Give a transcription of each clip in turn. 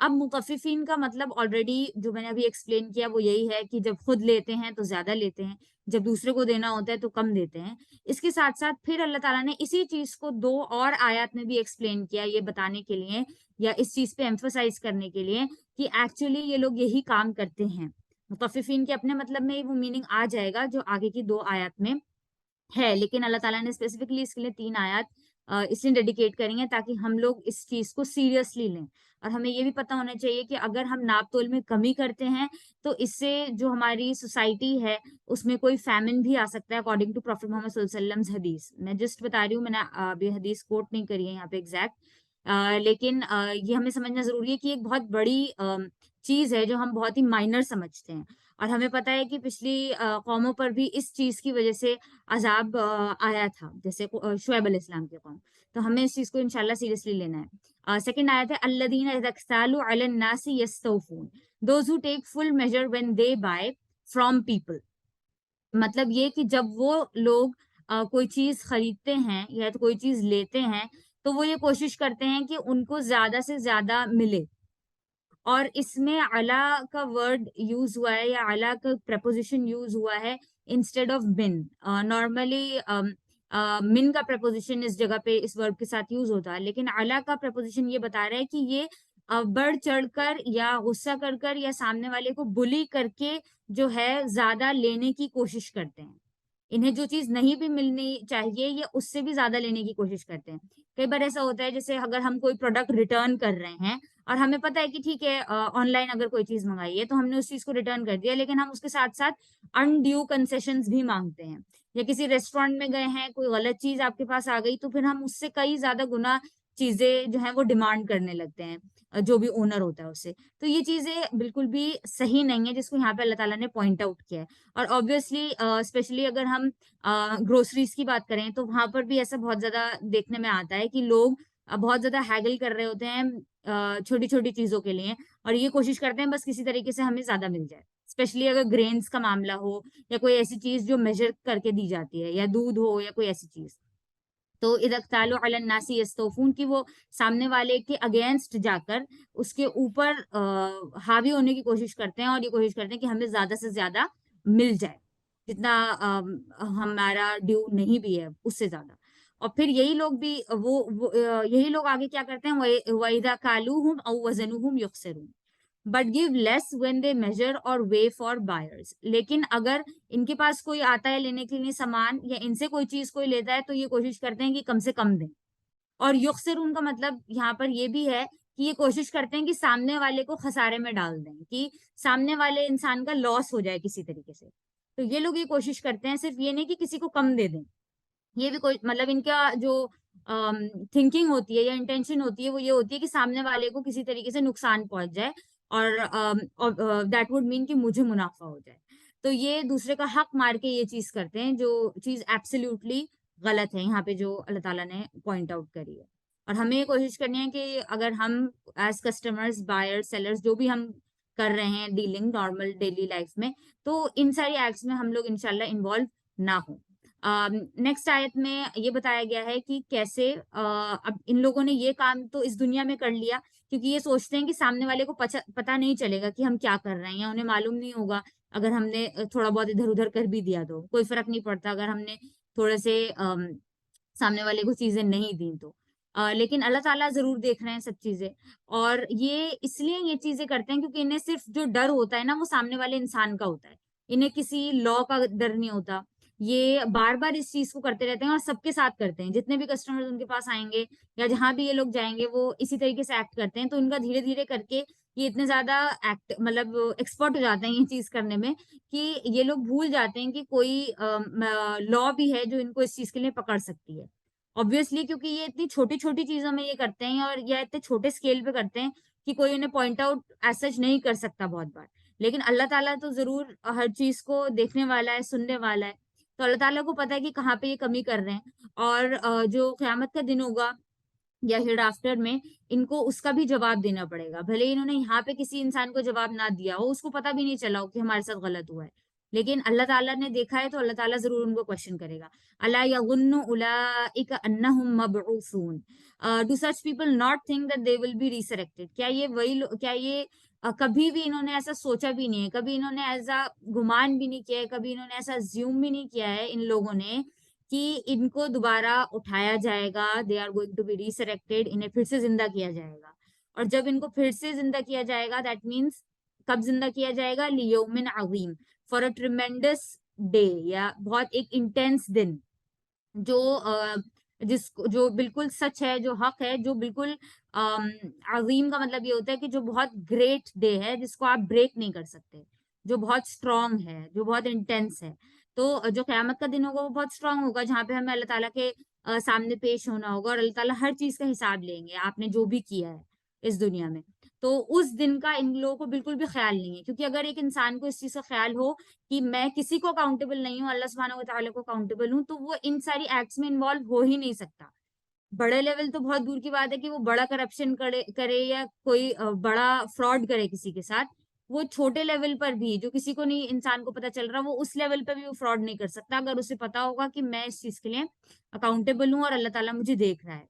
اب مطففین کا مطلب آلریڈی جو میں نے ابھی ایکسپلین کیا وہ یہی ہے کہ جب خود لیتے ہیں تو زیادہ لیتے ہیں، جب دوسرے کو دینا ہوتا ہے تو کم دیتے ہیں. اس کے ساتھ ساتھ پھر اللہ تعالیٰ نے اسی چیز کو 2 اور آیات میں بھی ایکسپلین کیا، یہ بتانے کے لیے یا اس چیز پہ ایمفسائز کرنے کے لیے کہ ایکچولی یہ لوگ یہی کام کرتے ہیں. مطففین کے اپنے مطلب میں وہ میننگ آ جائے گا جو آگے کی 2 آیات میں ہے، لیکن اللہ تعالیٰ نے اسپیسیفکلی اس کے لیے 3 آیات اس لیے ڈیڈیکیٹ کریں گے تاکہ ہم لوگ اس چیز کو سیریسلی لیں. اور ہمیں یہ بھی پتہ ہونا چاہیے کہ اگر ہم ناپ تول میں کمی کرتے ہیں تو اس سے جو ہماری سوسائٹی ہے اس میں کوئی فیمن بھی آ سکتا ہے، اکارڈنگ ٹو پروفیٹ محمد صلی اللہ علیہ وسلم حدیث. میں جسٹ بتا رہی ہوں، میں نے ابھی حدیث کوٹ نہیں کری ہے یہاں پہ ایگزیکٹ، لیکن یہ ہمیں سمجھنا ضروری ہے کہ ایک بہت بڑی چیز ہے جو ہم بہت ہی مائنر سمجھتے ہیں. اور ہمیں پتہ ہے کہ پچھلی قوموں پر بھی اس چیز کی وجہ سے عذاب آیا تھا، جیسے شعیب علیہ السلام کی قوم. تو ہمیں اس چیز کو انشاءاللہ سیریسلی لینا ہے. سیکنڈ آیت ہے الذین اذا اکتالوا علی الناس یستوفون those who take full measure when they buy from people. مطلب یہ کہ جب وہ لوگ کوئی چیز خریدتے ہیں یا کوئی چیز لیتے ہیں تو وہ یہ کوشش کرتے ہیں کہ ان کو زیادہ سے زیادہ ملے. اور اس میں علا کا ورڈ یوز ہوا ہے یا علا کا پریپوزیشن یوز ہوا ہے انسٹیڈ آف بن. نارملی من کا پریپوزیشن اس جگہ پہ اس ورب کے ساتھ یوز ہوتا ہے، لیکن علا کا پریپوزیشن یہ بتا رہا ہے کہ یہ بڑھ چڑھ کر یا غصہ کر یا سامنے والے کو بلی کر کے جو ہے زیادہ لینے کی کوشش کرتے ہیں. انہیں جو چیز نہیں بھی ملنی چاہیے یہ اس سے بھی زیادہ لینے کی کوشش کرتے ہیں. کئی بار ایسا ہوتا ہے جیسے اگر ہم کوئی پروڈکٹ ریٹرن کر رہے ہیں اور ہمیں پتہ ہے کہ ٹھیک ہے آن لائن اگر کوئی چیز منگائی ہے تو ہم نے اس چیز کو ریٹرن کر دیا، لیکن ہم اس کے ساتھ ساتھ انڈیو کنسیشنز بھی مانگتے ہیں. یا کسی ریسٹورینٹ میں گئے ہیں، کوئی غلط چیز آپ کے پاس آ گئی تو پھر ہم اس سے کئی زیادہ گنا چیزیں جو ہیں وہ ڈیمانڈ کرنے لگتے ہیں جو بھی اونر ہوتا ہے اس سے. تو یہ چیزیں بالکل بھی صحیح نہیں ہے جس کو یہاں پہ اللہ تعالیٰ نے پوائنٹ آؤٹ کیا ہے. اور آبویسلی اسپیشلی اگر ہم گروسریز کی بات کریں تو وہاں پر بھی ایسا بہت زیادہ دیکھنے میں آتا ہے کہ لوگ بہت زیادہ ہیگل کر رہے ہوتے ہیں چھوٹی چھوٹی چیزوں کے لیے، اور یہ کوشش کرتے ہیں بس کسی طریقے سے ہمیں زیادہ مل جائے. اسپیشلی اگر گرینز کا معاملہ ہو یا کوئی ایسی چیز جو میجر کر کے دی جاتی ہے، یا دودھ ہو یا کوئی ایسی چیز. تو اذا اکتالوا علی الناس یستوفون کی وہ سامنے والے کے اگینسٹ جا کر اس کے اوپر حاوی ہونے کی کوشش کرتے ہیں، اور یہ کوشش کرتے ہیں کہ ہمیں زیادہ سے زیادہ مل جائے، جتنا ہمارا ڈیو نہیں بھی ہے اس سے زیادہ. اور پھر یہی لوگ بھی یہی لوگ آگے کیا کرتے ہیں، وَإِذَا كَالُوهُمْ أَوْ وَزَنُوهُمْ يُخْسِرُونَ but give less when they measure or weigh for buyers. لیکن اگر ان کے پاس کوئی آتا ہے لینے کے لیے سامان یا ان سے کوئی چیز کوئی لیتا ہے تو یہ کوشش کرتے ہیں کہ کم سے کم دیں. اور یخسرون کا مطلب یہاں پر یہ بھی ہے کہ یہ کوشش کرتے ہیں کہ سامنے والے کو خسارے میں ڈال دیں، کہ سامنے والے انسان کا لاس ہو جائے کسی طریقے سے. تو یہ لوگ یہ کوشش کرتے ہیں، صرف یہ نہیں کہ کسی کو کم دے دیں، یہ بھی کوئی مطلب ان کا جو تھنکنگ ہوتی ہے یا انٹینشن ہوتی ہے وہ یہ ہوتی ہے کہ سامنے والے کو کسی طریقے سے نقصان پہنچ جائے اور دیٹ وڈ مین کہ مجھے منافع ہو جائے. تو یہ دوسرے کا حق مار کے یہ چیز کرتے ہیں جو چیز ایبسلیوٹلی غلط ہے یہاں پہ جو اللہ تعالیٰ نے پوائنٹ آؤٹ کری ہے. اور ہمیں یہ کوشش کرنی ہے کہ اگر ہم ایز کسٹمرز بائر سیلرز جو بھی ہم کر رہے ہیں ڈیلنگ نارمل ڈیلی لائف میں، تو ان ساری ایکٹس میں ہم لوگ انشاءاللہ انوالو نہ ہوں. نیکسٹ آیت میں یہ بتایا گیا ہے کہ کیسے اب ان لوگوں نے یہ کام تو اس دنیا میں کر لیا کیونکہ یہ سوچتے ہیں کہ سامنے والے کو پتہ نہیں چلے گا کہ ہم کیا کر رہے ہیں، یا انہیں معلوم نہیں ہوگا اگر ہم نے تھوڑا بہت ادھر ادھر کر بھی دیا تو کوئی فرق نہیں پڑتا اگر ہم نے تھوڑے سے سامنے والے کو چیزیں نہیں دیں تو. لیکن اللہ تعالیٰ ضرور دیکھ رہے ہیں سب چیزیں، اور یہ اس لیے یہ چیزیں کرتے ہیں کیونکہ انہیں صرف جو ڈر ہوتا ہے نا وہ سامنے والے انسان کا ہوتا ہے، انہیں کسی لا کا ڈر نہیں ہوتا. یہ بار بار اس چیز کو کرتے رہتے ہیں اور سب کے ساتھ کرتے ہیں، جتنے بھی کسٹمر ان کے پاس آئیں گے یا جہاں بھی یہ لوگ جائیں گے وہ اسی طریقے سے ایکٹ کرتے ہیں. تو ان کا دھیرے دھیرے کر کے یہ اتنے زیادہ ایکٹ مطلب ایکسپرٹ ہو جاتے ہیں یہ چیز کرنے میں کہ یہ لوگ بھول جاتے ہیں کہ کوئی لا بھی ہے جو ان کو اس چیز کے لیے پکڑ سکتی ہے. obviously کیونکہ یہ اتنی چھوٹی چھوٹی چیزوں میں یہ کرتے ہیں اور یہ اتنے چھوٹے اسکیل پہ کرتے ہیں کہ کوئی انہیں پوائنٹ آؤٹ ایز سچ نہیں کر سکتا بہت بار. لیکن اللہ تعالیٰ تو ضرور ہر چیز کو دیکھنے والا ہے، سننے والا ہے. تو اللہ تعالیٰ کو پتا ہے کہ کہاں پہ یہ کمی کر رہے ہیں، اور جو قیامت کا دن ہوگا یا ہیئر آفٹر میں ان کو اس کا بھی جواب دینا پڑے گا. بھلے انہوں نے یہاں پہ کسی انسان کو جواب نہ دیا ہو، اس کو پتا بھی نہیں چلا ہو کہ ہمارے ساتھ غلط ہوا ہے، لیکن اللہ تعالیٰ نے دیکھا ہے تو اللہ تعالیٰ ضرور ان کو کوشچن کرے گا. الا یظن اولئک انہم مبعوثون, do such people not think that they will be resurrected, کیا یہ وہی کیا یہ کبھی بھی انہوں نے ایسا سوچا بھی نہیں ہے, کبھی انہوں نے ایسا گمان بھی نہیں کیا ہے, کبھی انہوں نے ایسا زیوم بھی نہیں کیا ہے ان لوگوں نے کہ ان کو دوبارہ اٹھایا جائے گا, they are going to be resurrected, انہیں پھر سے زندہ کیا جائے گا. اور جب ان کو پھر سے زندہ کیا جائے گا, دیٹ مینس کب زندہ کیا جائے گا, لیوم عظیم, فار اے ٹریمینڈس ڈے, یا بہت ایک انٹینس دن, جو جو بالکل سچ ہے, جو حق ہے, جو بالکل عظیم کا مطلب یہ ہوتا ہے کہ جو بہت گریٹ ڈے ہے, جس کو آپ بریک نہیں کر سکتے, جو بہت اسٹرانگ ہے, جو بہت انٹینس ہے. تو جو قیامت کا دن ہوگا وہ بہت اسٹرانگ ہوگا, جہاں پہ ہمیں اللہ تعالیٰ کے سامنے پیش ہونا ہوگا, اور اللہ تعالیٰ ہر چیز کا حساب لیں گے, آپ نے جو بھی کیا ہے اس دنیا میں. تو اس دن کا ان لوگوں کو بالکل بھی خیال نہیں ہے, کیونکہ اگر ایک انسان کو اس چیز کا خیال ہو کہ میں کسی کو اکاؤنٹیبل نہیں ہوں, اللہ سبحانہ و تعالیٰ کو اکاؤنٹیبل ہوں, تو وہ ان ساری ایکٹس میں انوالو ہو ہی نہیں سکتا. بڑے لیول تو بہت دور کی بات ہے کہ وہ بڑا کرپشن کرے یا کوئی بڑا فراڈ کرے کسی کے ساتھ, وہ چھوٹے لیول پر بھی جو کسی کو نہیں, انسان کو پتا چل رہا, وہ اس لیول پہ بھی وہ فراڈ نہیں کر سکتا اگر اسے پتا ہوگا کہ میں اس چیز کے لیے اکاؤنٹیبل ہوں اور اللہ تعالیٰ مجھے دیکھ رہا ہے.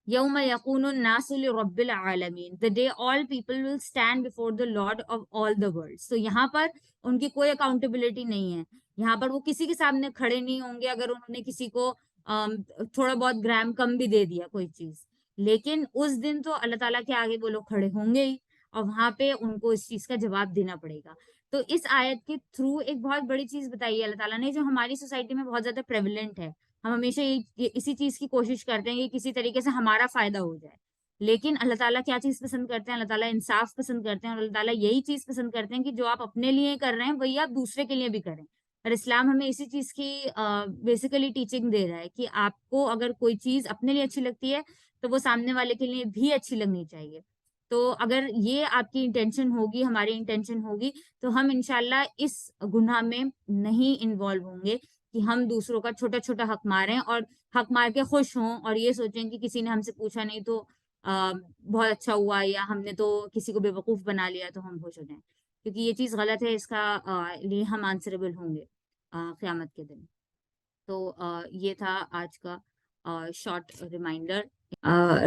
یوم یقون الناس لرب العالمین, the day all people will stand before the Lord of all the worlds. تو یہاں پر ان کی کوئی اکاؤنٹیبلٹی نہیں ہے, یہاں پر وہ کسی کے سامنے کھڑے نہیں ہوں گے اگر انہوں نے کسی کو تھوڑا بہت گرام کم بھی دے دیا کوئی چیز, لیکن اس دن تو اللہ تعالیٰ کے آگے وہ لوگ کھڑے ہوں گے ہی, اور وہاں پہ ان کو اس چیز کا جواب دینا پڑے گا. تو اس آیت کے تھرو ایک بہت بڑی چیز بتائی ہے اللہ تعالیٰ نے, جو ہماری سوسائٹی میں بہت زیادہ پریولنٹ ہے. ہم ہمیشہ اسی چیز کی کوشش کرتے ہیں کہ کسی طریقے سے ہمارا فائدہ ہو جائے, لیکن اللہ تعالیٰ کیا چیز پسند کرتے ہیں, اللہ تعالیٰ انصاف پسند کرتے ہیں, اور اللہ تعالیٰ یہی چیز پسند کرتے ہیں کہ جو آپ اپنے لیے کر رہے ہیں وہی آپ دوسرے کے لیے بھی کریں. اور اسلام ہمیں اسی چیز کی بیسیکلی ٹیچنگ دے رہا ہے کہ آپ کو اگر کوئی چیز اپنے لیے اچھی لگتی ہے تو وہ سامنے والے کے لیے بھی اچھی لگنی چاہیے. تو اگر یہ آپ کی انٹینشن ہوگی, ہماری انٹینشن ہوگی, تو ہم انشاءاللہ اس گناہ میں نہیں انوالو ہوں گے کہ ہم دوسروں کا چھوٹا چھوٹا حق ماریں اور حق مار کے خوش ہوں, اور یہ سوچیں کہ کسی نے ہم سے پوچھا نہیں تو بہت اچھا ہوا, یا ہم نے تو کسی کو بے وقوف بنا لیا تو ہم خوش ہو جائیں, کیونکہ یہ چیز غلط ہے, اس کا لیے ہم آنسریبل ہوں گے قیامت کے دن. تو یہ تھا آج کا شارٹ ریمائنڈر.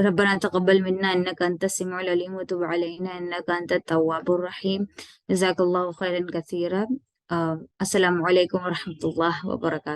ربنا تقبل منا انك انت السميع العليم وتب علينا انك انت التواب الرحيم. جزاك الله خيرا كثيرا. السلام علیکم ورحمۃ اللہ وبرکاتہ.